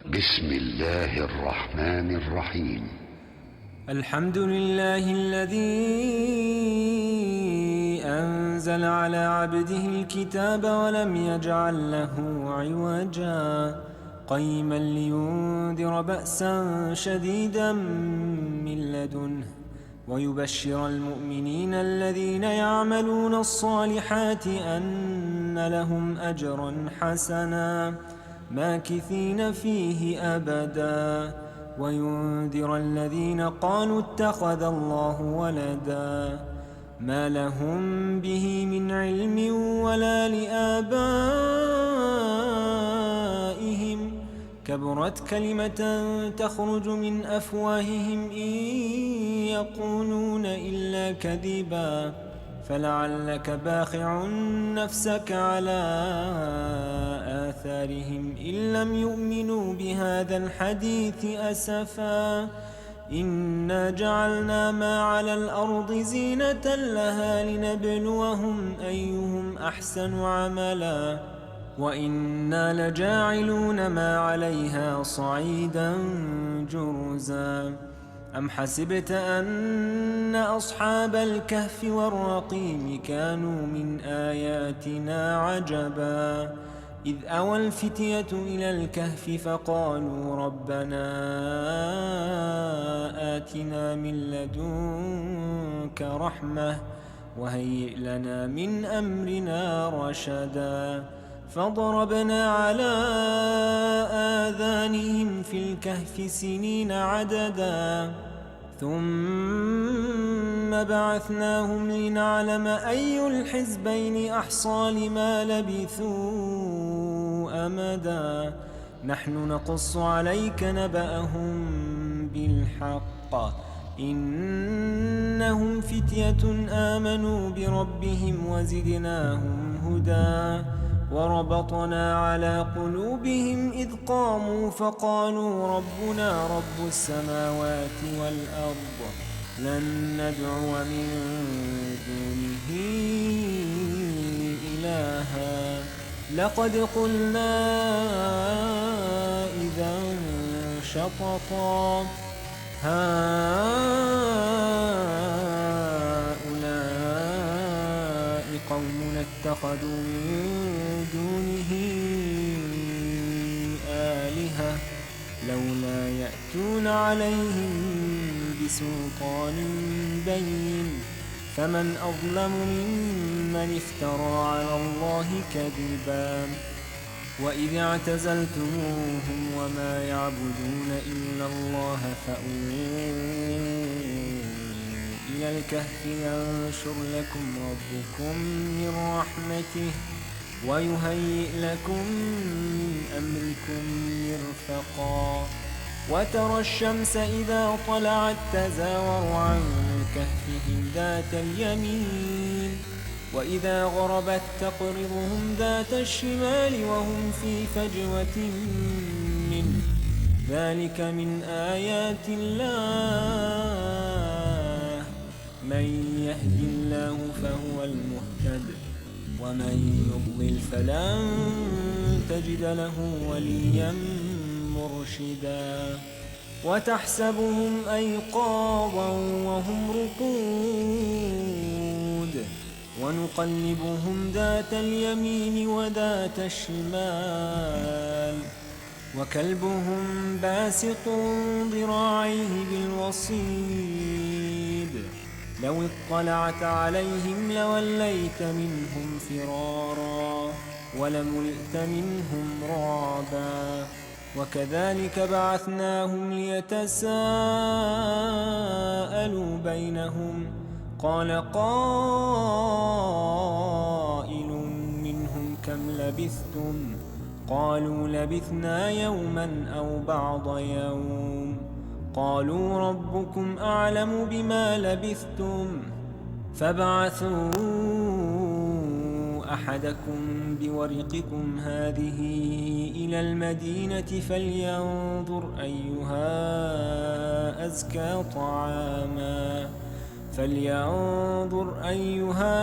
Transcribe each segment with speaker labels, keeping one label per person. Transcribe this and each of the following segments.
Speaker 1: بسم الله الرحمن الرحيم.
Speaker 2: الحمد لله الذي أنزل على عبده الكتاب ولم يجعل له عوجا قيما لينذر بأسا شديدا من لدنه ويبشر المؤمنين الذين يعملون الصالحات أن لهم أجرا حسنا ماكثين فيه أبدا وينذر الذين قالوا اتخذ الله ولدا ما لهم به من علم ولا لآبائهم كبرت كلمة تخرج من أفواههم إن يقولون إلا كذبا فلعلك باخع نفسك على آثارهم إن لم يؤمنوا بهذا الحديث أسفا إنا جعلنا ما على الأرض زينة لها لنبلوهم أيهم أحسن عملا وإنا لجاعلون ما عليها صعيدا جرزا أم حسبت أن أصحاب الكهف والرقيم كانوا من آياتنا عجبا إذ أوى الفتية إلى الكهف فقالوا ربنا آتنا من لدنك رحمة وهيئ لنا من أمرنا رشدا فضربنا على آذانهم في الكهف سنين عددا ثم بعثناهم لنعلم أي الحزبين أحصى لما لبثوا أمدا نحن نقص عليك نبأهم بالحق إنهم فتية آمنوا بربهم وزدناهم هدى وربطنا على قلوبهم إذ قاموا فقالوا ربنا رب السماوات والأرض لن ندعو من دونه إلها لقد قلنا إذا شططا هؤلاء قومنا اتخذوا من دونه آلهة لولا يأتون عليهم بسلطان بين فمن أظلم ممن افترى على الله كذبا وإذ اعتزلتموهم وما يعبدون إلا الله فأووا إلى الكهف ينشر لكم ربكم من رحمته ويهيئ لكم من أمركم مرفقا وترى الشمس إذا طلعت تزاور عن كهفهم ذات اليمين وإذا غربت تقرضهم ذات الشمال وهم في فجوة منه ذلك من آيات الله من يهد الله فهو المهتد ومن يضلل فلن تجد له وليا مرشدا وتحسبهم أيقاظا وهم رقود ونقلبهم ذات اليمين وذات الشمال وكلبهم باسط ذراعيه بالوصيد لو اطلعت عليهم لوليت منهم فرارا ولملئت منهم رعبا وكذلك بعثناهم ليتساءلوا بينهم قال قائل منهم كم لبثتم قالوا لبثنا يوما أو بعض يوم قالوا ربكم أعلم بما لبثتم فابعثوا أحدكم بورقكم هذه إلى المدينة فلينظر أيها أزكى طعاما فلينظر أيها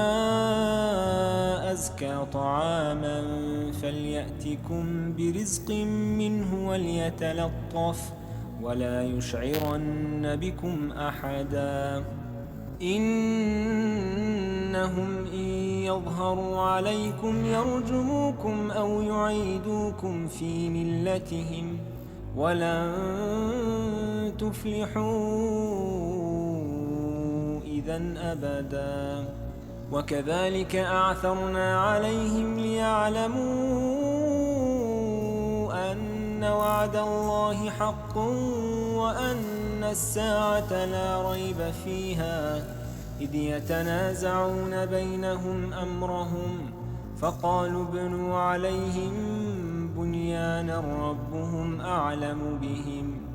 Speaker 2: أزكى طعاما فليأتكم برزق منه وليتلطف ولا يشعرن بكم أحدا إنهم إن يظهروا عليكم يرجموكم أو يعيدوكم في ملتهم ولن تفلحوا إذن أبدا وكذلك أعثرنا عليهم ليعلموا أن وعد الله حق وأن الساعة لا ريب فيها إذ يتنازعون بينهم أمرهم فقالوا ابنوا عليهم بنيانا ربهم أعلم بهم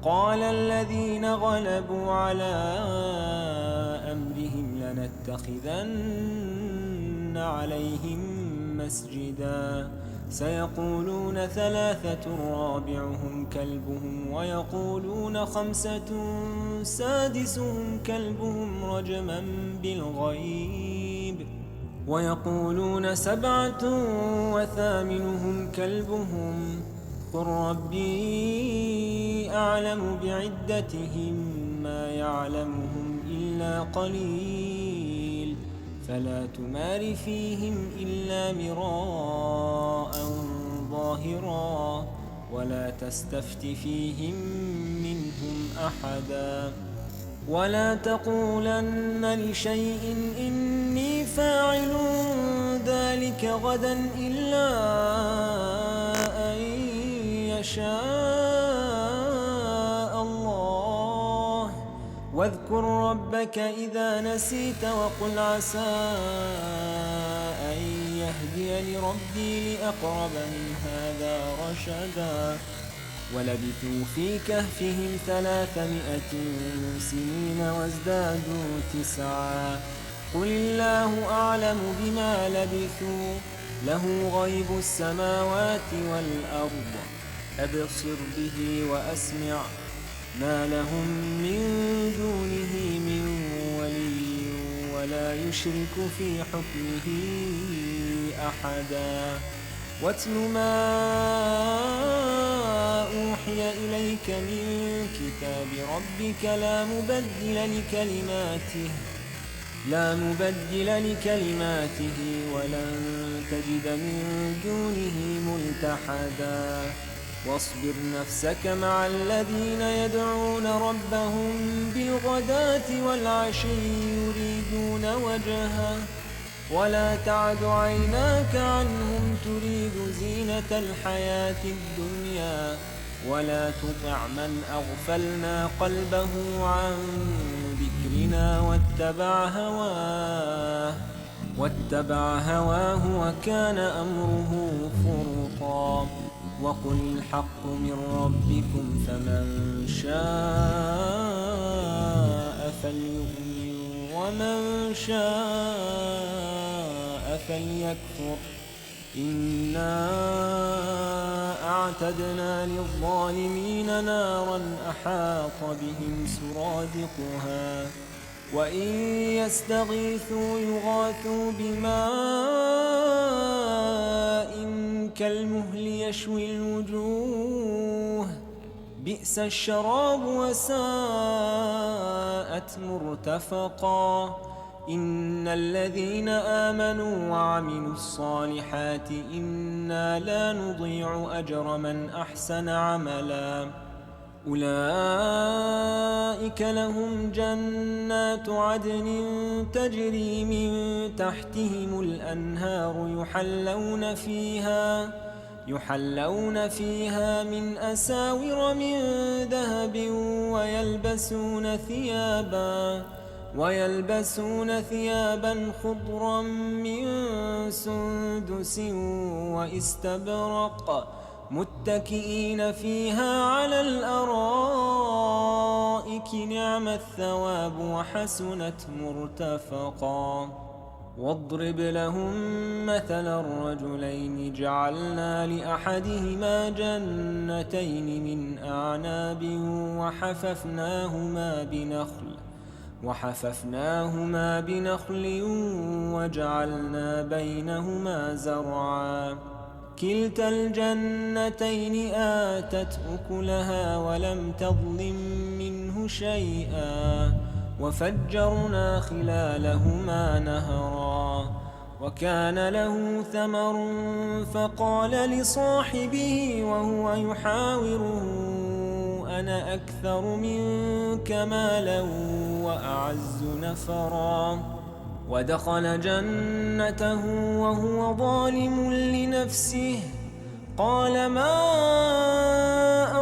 Speaker 2: قال الذين غلبوا على أمرهم لنتخذن عليهم مسجدا سيقولون ثلاثة رابعهم كلبهم ويقولون خمسة سادسهم كلبهم رجما بالغيب ويقولون سبعة وثامنهم كلبهم قل ربي أعلم بعدتهم ما يعلمهم إلا قليل فلا تمار فيهم إلا مراء ظاهرا ولا تستفت فيهم منهم أحدا ولا تقولن لشيء إني فاعل ذلك غدا إلا أن يشاء الله واذكر ربك إذا نسيت وقل عسى أن يهديني ربي لأقرب من هذا رشدا ولبثوا في كهفهم 300 سنين وازدادوا 9 قل الله أعلم بما لبثوا له غيب السماوات والأرض أبصر به وأسمع ما لهم من دونه من ولي ولا يشرك في حكمه أحدا واتل ما أوحي إليك من كتاب ربك لا مبدل لكلماته ولن تجد من دونه ملتحدا واصبر نفسك مع الذين يدعون ربهم بالغداة والعشي يريدون وجهه ولا تعد عيناك عنهم تريد زينة الحياة الدنيا ولا تطع من أغفلنا قلبه عن ذكرنا واتبع هواه وكان أمره فرطا وقل الحق من ربكم فمن شاء فليؤمن ومن شاء فليكفر إنا أعتدنا للظالمين نارا أحاط بهم سرادقها وإن يستغيثوا يغاثوا بماء كالمهل يشوي الوجوه بئس الشراب وساءت مرتفقا إن الذين آمنوا وعملوا الصالحات إنا لا نضيع أجر من أحسن عملا أولئك لهم جنات عدن تجري من تحتهم الأنهار يحلون فيها من أساور من ذهب ويلبسون ثيابا خضرا من سندس واستبرق متكئين فيها على الأرائك نعم الثواب وحسنت مرتفقا واضرب لهم مثلا الرجلين جعلنا لأحدهما جنتين من أعناب وحففناهما بنخل وحففناهما بنخل وجعلنا بينهما زرعا كلتا الجنتين آتت أكلها ولم تظلم منه شيئا وفجرنا خلالهما نهرا وكان له ثمر فقال لصاحبه وهو يحاوره أنا أكثر منك مالا وأعز نفرا ودخل جنته وهو ظالم لنفسه قال ما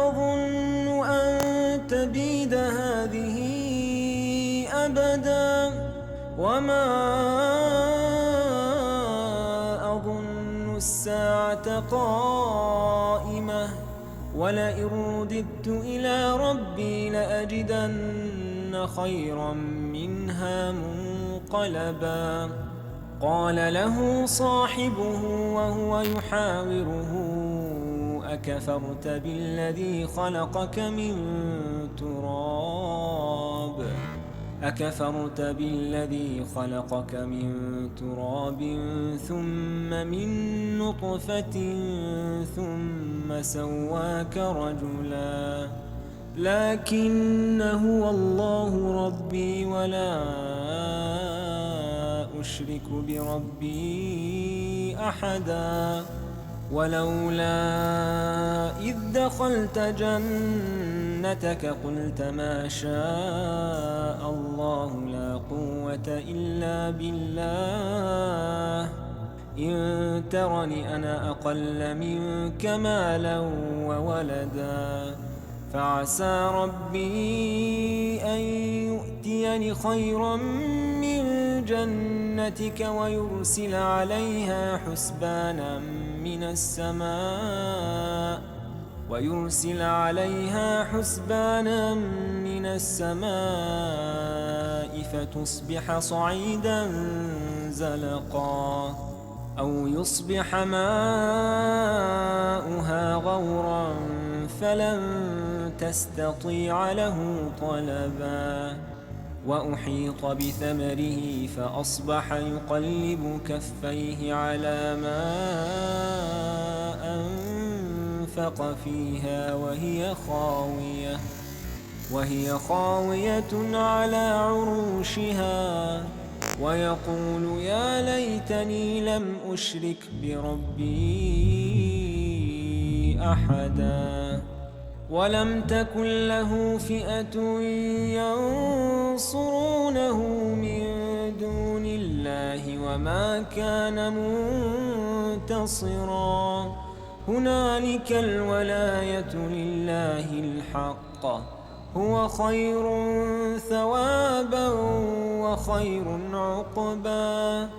Speaker 2: أظن أن تبيد هذه أبدا وما أظن الساعة قائمة ولئن رددت إلى ربي لأجدن خيرا منها منقلبا قال له صاحبه وهو يحاوره أكفرت بالذي خلقك من تراب ثم من نطفة ثم سواك رجلا لكن هو الله ربي ولا أشرك بربي أحدا ولولا إذ دخلت جنتك قلت ما شاء الله لا قوة إلا بالله إن ترني أنا أقل منك مالا وولدا فعسى ربي أن يؤتيني خيرا من جنتك ويرسل عليها حسبانا من السماء فتصبح صعيدا زلقا أو يصبح ماؤها غورا فلن تستطيع له طلبا وأحيط بثمره فأصبح يقلب كفيه على ما أنفق فيها وهي خاوية على عروشها ويقول يا ليتني لم أشرك بربي أحدا ولم تكن له فئة ينصرونه من دون الله وما كان منتصرا هنالك الولاية لله الحق هو خير ثوابا وخير عقبا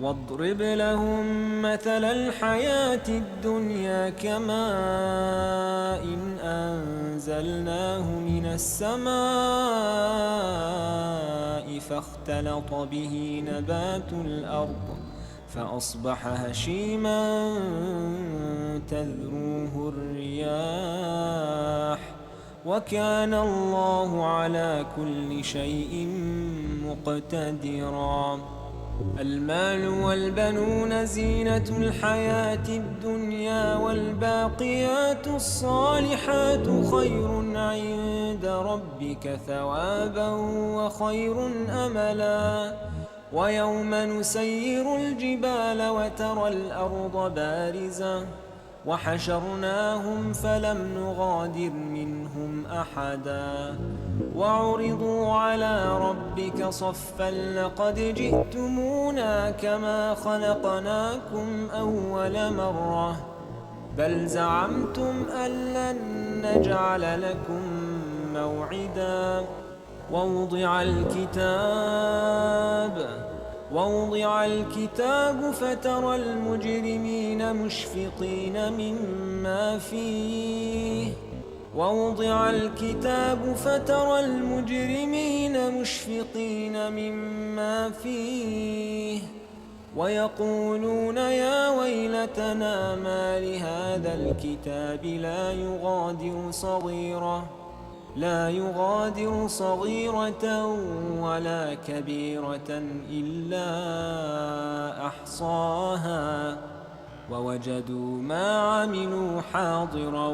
Speaker 2: واضرب لهم مثل الحياة الدنيا كماء إن أنزلناه من السماء فاختلط به نبات الأرض فأصبح هشيما تذروه الرياح وكان الله على كل شيء مقتدرا المال والبنون زينة الحياة الدنيا والباقيات الصالحات خير عند ربك ثوابا وخير أملا ويوم نسير الجبال وترى الأرض بارزة وحشرناهم فلم نغادر منهم أحدا وعرضوا على ربك صفا لقد جئتمونا كما خلقناكم أول مرة بل زعمتم أن لن نجعل لكم موعدا ووضع الكتاب فترى المجرمين مشفقين مما فيه ويقولون يا ويلتنا ما لهذا الكتاب لا يغادر صغيرة لا يغادر صغيرة ولا كبيرة إلا أحصاها ووجدوا ما عملوا حاضرا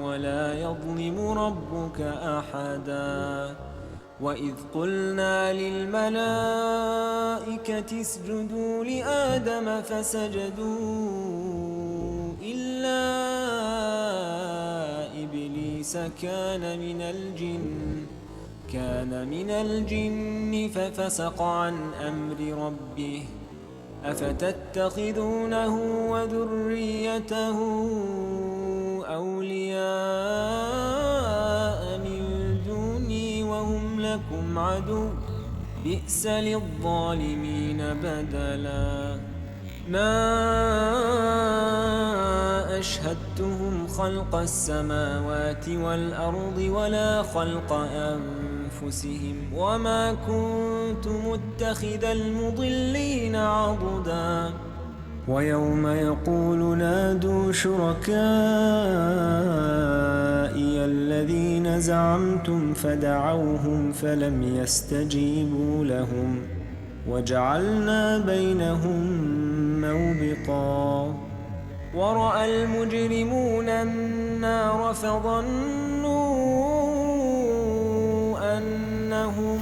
Speaker 2: ولا يظلم ربك أحدا. وإذ قلنا للملائكة اسجدوا لآدم فسجدوا إلا إبليس كان من الجن ففسق عن أمر ربه. أفتتخذونه وذريته أولياء من دوني وهم لكم عدو بئس للظالمين بدلا. ما أشهدتهم خلق السماوات والأرض ولا خلق أنفسهم وما كنت متخذ المضلين عضدا. ويوم يقول نادوا شركائي الذين زعمتم فدعوهم فلم يستجيبوا لهم وجعلنا بينهم موبقا. ورأى المجرمون النار فظنوا أنهم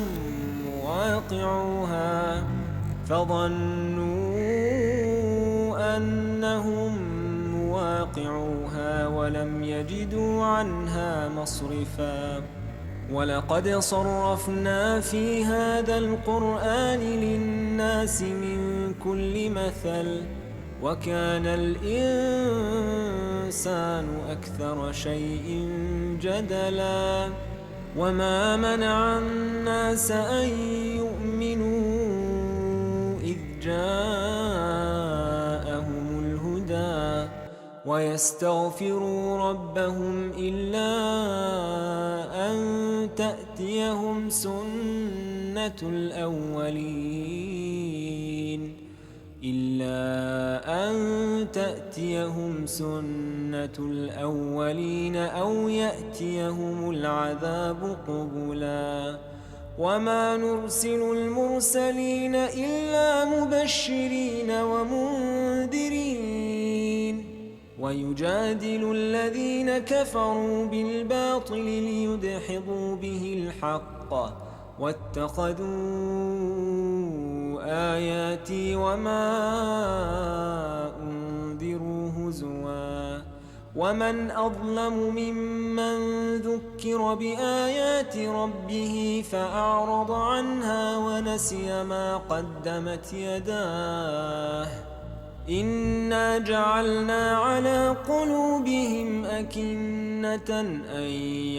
Speaker 2: مواقعوها ولم يجدوا عنها مصرفا. ولقد صرفنا في هذا القرآن للناس من كل مثل وكان الإنسان أكثر شيء جدلا. وما منع الناس أن يؤمنوا إذ جاءهم الهدى ويستغفروا ربهم إلا أن تأتيهم سنة الأولين أو يأتيهم العذاب قبلا. وما نرسل المرسلين إلا مبشرين ومنذرين ويجادل الذين كفروا بالباطل ليدحضوا به الحق واتخذوا آياتي وما أنذروا هزوا. ومن أظلم ممن ذكر بآيات ربه فأعرض عنها ونسي ما قدمت يداه. إنا جعلنا على قلوبهم أكنة أن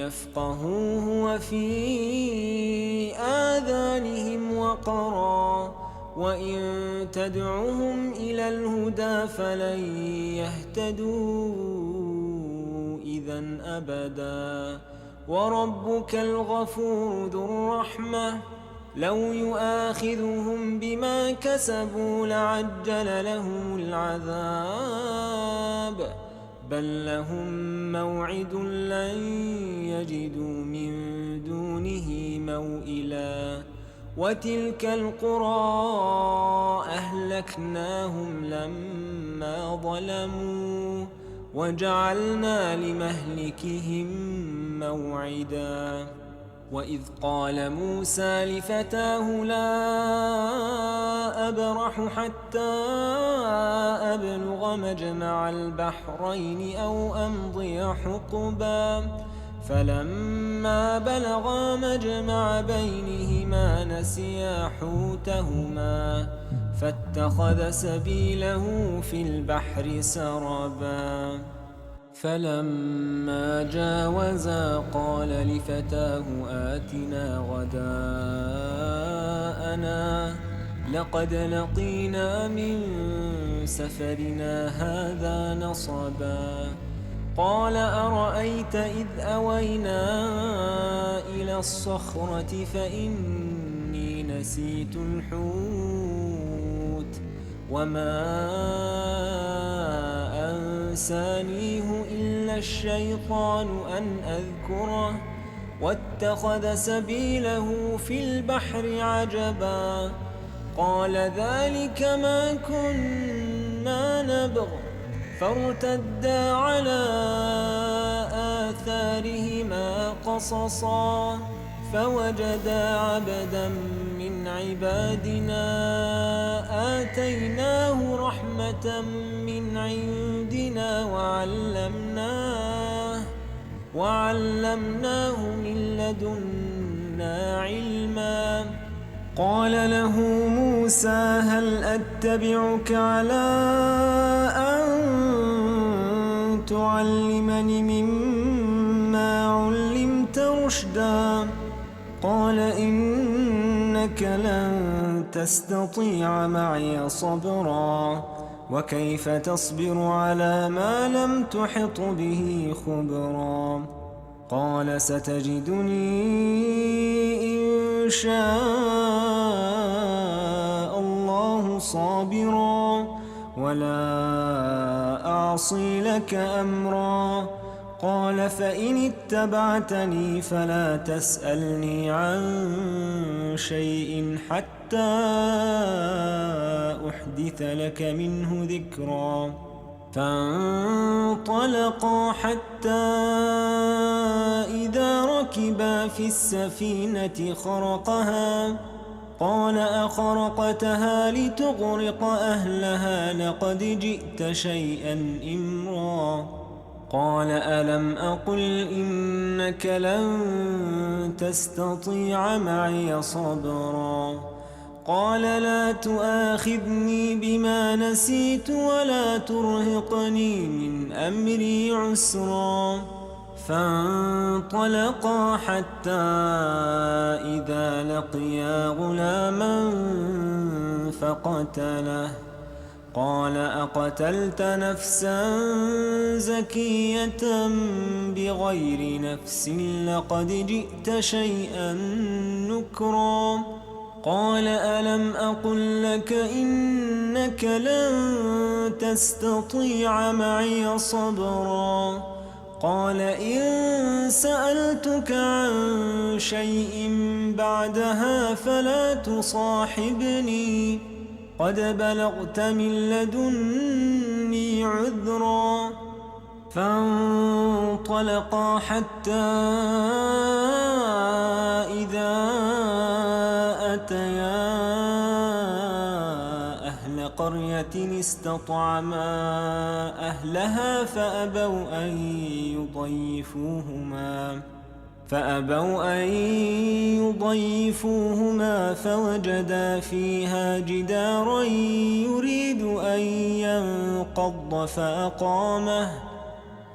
Speaker 2: يفقهوه وفي آذانهم وقرا وإن تدعهم إلى الهدى فلن يهتدوا إذا أبدا. وربك الغفور ذو الرحمة لو يؤاخذهم بما كسبوا لعجل لهم العذاب بل لهم موعد لن يجدوا من دونه موئلا. وتلك القرى أهلكناهم لما ظلموا وجعلنا لمهلكهم موعدا. وإذ قال موسى لفتاه لا أبرح حتى أبلغ مجمع البحرين أو أمضي حقبا فلما بلغا مجمع بينهما نسيا حوتهما فاتخذ سبيله في البحر سربا. فلما جاوزا قال لفتاه آتنا غداءنا لقد لقينا من سفرنا هذا نصبا. قال أرأيت إذ أوينا إلى الصخرة فإني نسيت الحوت وما أنسانيه إلا الشيطان أن أذكره واتخذ سبيله في البحر عجبا قال ذلك ما كنا نبغ فارتدا على آثارهما قصصا فوجدا عبدا من عبادنا آتيناه رحمة من عندنا وعلمناه من لدنا علما قال له موسى هل أتبعك على أن تعلمني مما علمت رشدا قال إنك لن تستطيع معي صبرا وكيف تصبر على ما لم تحط به خبرا قال ستجدني إن شاء الله صابرا ولا أعصي لك أمرا قال فإن اتبعتني فلا تسألني عن شيء حتى أحدث لك منه ذكرا فانطلقا حتى إذا ركبا في السفينة خرقها قال أخرقتها لتغرق أهلها لقد جئت شيئا إمرا قال ألم أقل إنك لن تستطيع معي صبرا قال لا تؤاخذني بما نسيت ولا ترهقني من أمري عسرا فانطلقا حتى إذا لقيا غلاما فقتله قال أقتلت نفسا زكية بغير نفس لقد جئت شيئا نكرا قال ألم أقل لك إنك لن تستطيع معي صبرا قال إن سألتك عن شيء بعدها فلا تصاحبني قد بلغت من لدني عذرا فانطلقا حتى إذا أتيا أهل قرية استطعما أهلها فأبوا أن يضيفوهما فوجدا فيها جدارا يريد أن ينقض فأقامه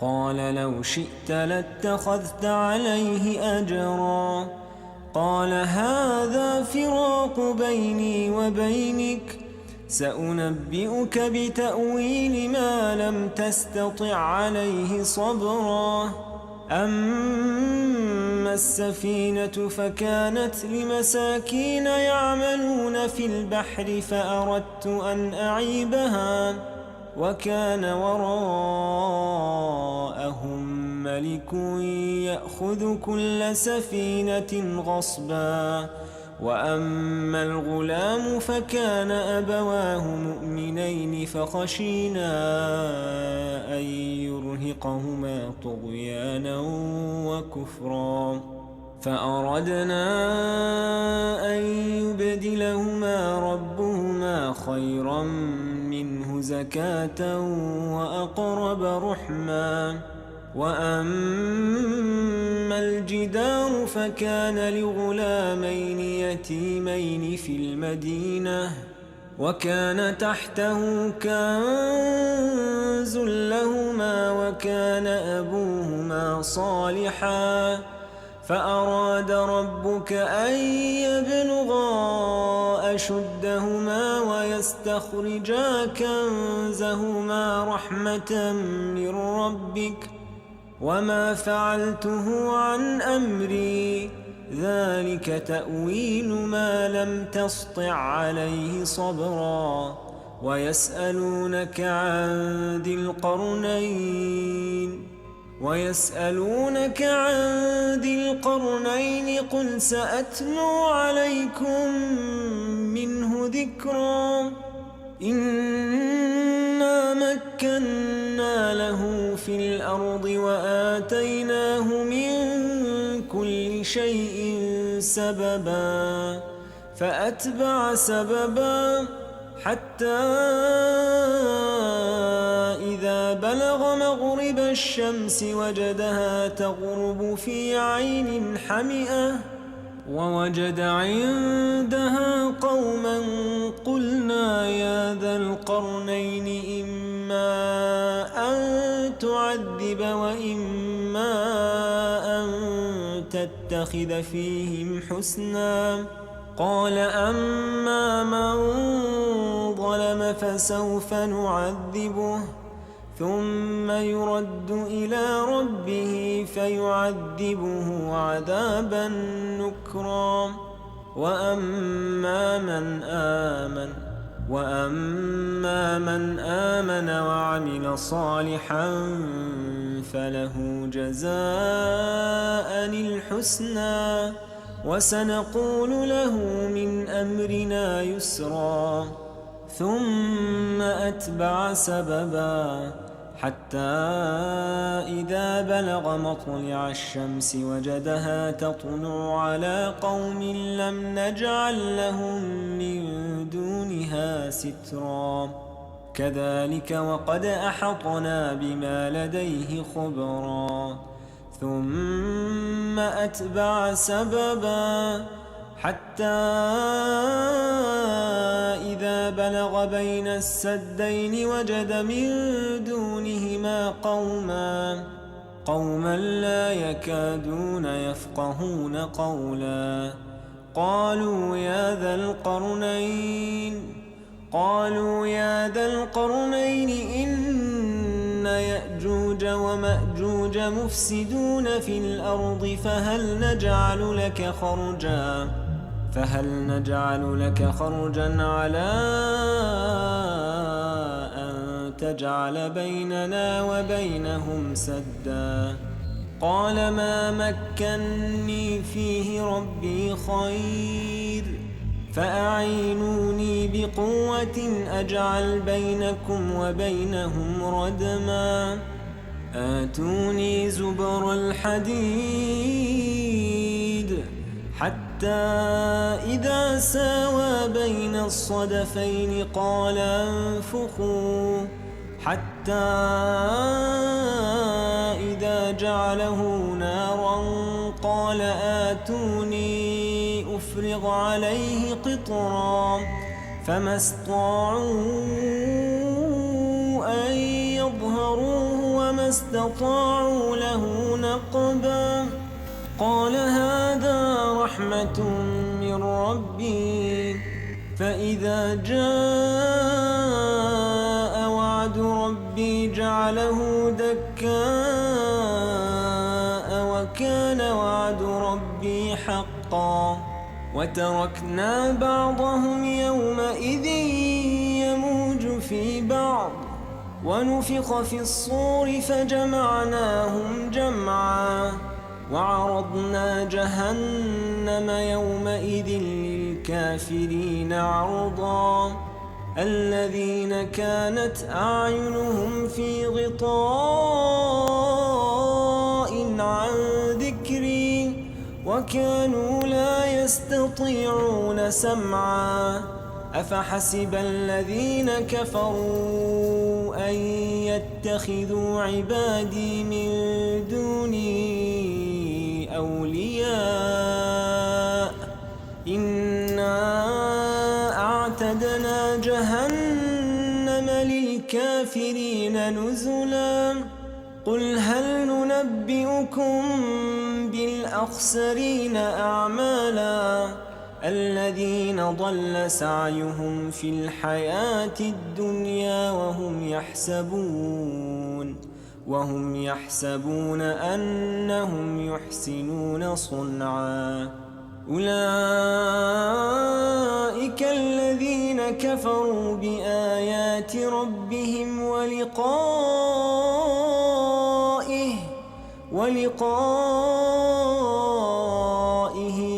Speaker 2: قال لو شئت لاتخذت عليه أجرا قال هذا فراق بيني وبينك سأنبئك بتأويل ما لم تستطع عليه صبرا أما السفينة فكانت لمساكين يعملون في البحر فأردت أن أعيبها وكان وراءهم ملك يأخذ كل سفينة غصبا وأما الغلام فكان أبواه مؤمنين فخشينا أن يرهقهما طغيانا وكفرا فأردنا أن يبدلهما ربهما خيرا منه زكاة وأقرب رحما وأما الجدار فكان لغلامين يتيمين في المدينة وكان تحته كنز لهما وكان أبوهما صالحا فأراد ربك أن يبلغا أشدهما ويستخرجا كنزهما رحمة من ربك وما فعلته عن أمري ذلك تأويل ما لم تسطع عليه صبرا ويسألونك عن ذي القرنين ويسألونك عن ذي القرنين قل سأتلو عليكم منه ذكرا إنا مكنا له في الأرض وآتيناه من كل شيء سببا فأتبع سببا حتى إذا بلغ مغرب الشمس وجدها تغرب في عين حمئة ووجد عندها قوما قلنا يا ذا القرنين إما أن تعذب وإما أن تتخذ فيهم حسنا قال أما من ظلم فسوف نعذبه ثم يرد إلى ربه فيعذبه عذابا نكرا وأما من آمن وعمل صالحا فله جزاء الحسنى وسنقول له من أمرنا يسرا ثم أتبع سببا حتى إذا بلغ مطلع الشمس وجدها تطلع على قوم لم نجعل لهم من دونها سترا كذلك وقد أحطنا بما لديه خبرا ثم أتبع سببا حتى إذا بلغ بين السدين وجد من دونهما قوما لا يكادون يفقهون قولا قالوا يا ذا القرنين إن يأجوج ومأجوج مفسدون في الأرض فهل نجعل لك خرجا على أن تجعل بيننا وبينهم سدا قال ما مكني فيه ربي خير فأعينوني بقوة أجعل بينكم وبينهم ردما آتوني زبر الحديد حتى إذا ساوى بين الصدفين قال انفخوا حتى إذا جعله نارا قال آتوني أفرغ عليه قطرا فما استطاعوا أن يظهروه وما استطاعوا له نقبا قال هذا رحمة من ربي فإذا جاء وعد ربي جعله دكاء وكان وعد ربي حقا وتركنا بعضهم يومئذ يموج في بعض ونفخ في الصور فجمعناهم جمعا وعرضنا جهنم يومئذ للكافرين عرضا الذين كانت أعينهم في غطاء عن ذكري وكانوا لا يستطيعون سمعا أفحسب الذين كفروا أن يتخذوا عبادي من دوني أولياء إنا أعتدنا جهنم للكافرين نزلا قل هل ننبئكم بالأخسرين أعمالا الذين ضل سعيهم في الحياة الدنيا وهم يحسبون أنهم يحسنون صنعا أولئك الذين كفروا بآيات ربهم ولقائه ولقائه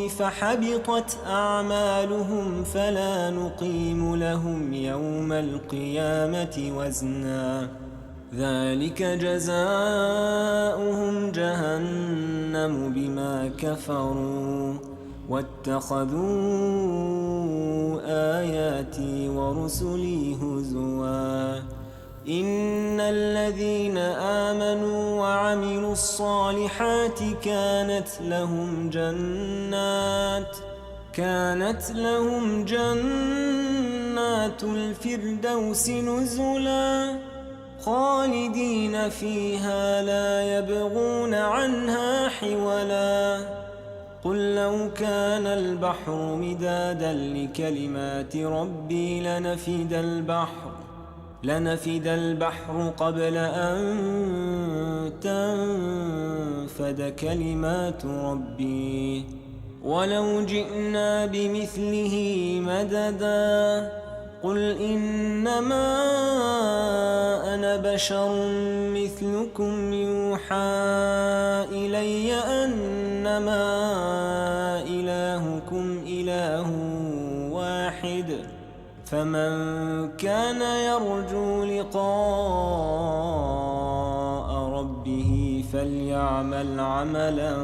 Speaker 2: فحبطت أعمالهم فلا نقيم لهم يوم القيامة وزنا ذلك جزاؤهم جهنم بما كفروا واتخذوا آياتي ورسلي هزوا إن الذين آمنوا وعملوا الصالحات كانت لهم جنات الفردوس نزلا خالدين فيها لا يبغون عنها حولا قل لو كان البحر مدادا لكلمات ربي لنفد البحر قبل أن تنفد كلمات ربي ولو جئنا بمثله مددا قل إنما أنا بشر مثلكم يوحى إلي أنما إلهكم إله واحد فمن كان يرجو لقاء ربه فليعمل عملا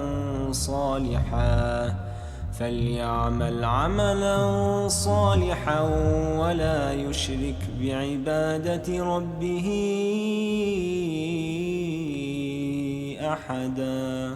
Speaker 2: صالحا ولا يشرك بعبادة ربه أحدا.